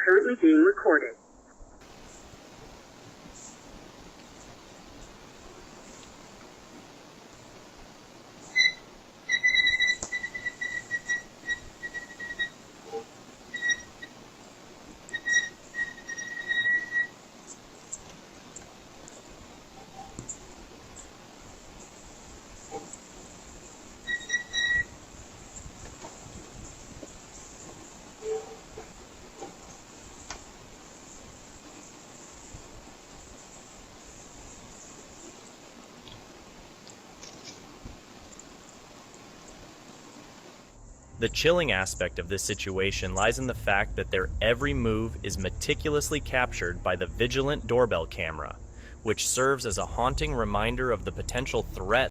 currently being recorded. The chilling aspect of this situation lies in the fact that their every move is meticulously captured by the vigilant doorbell camera, which serves as a haunting reminder of the potential threat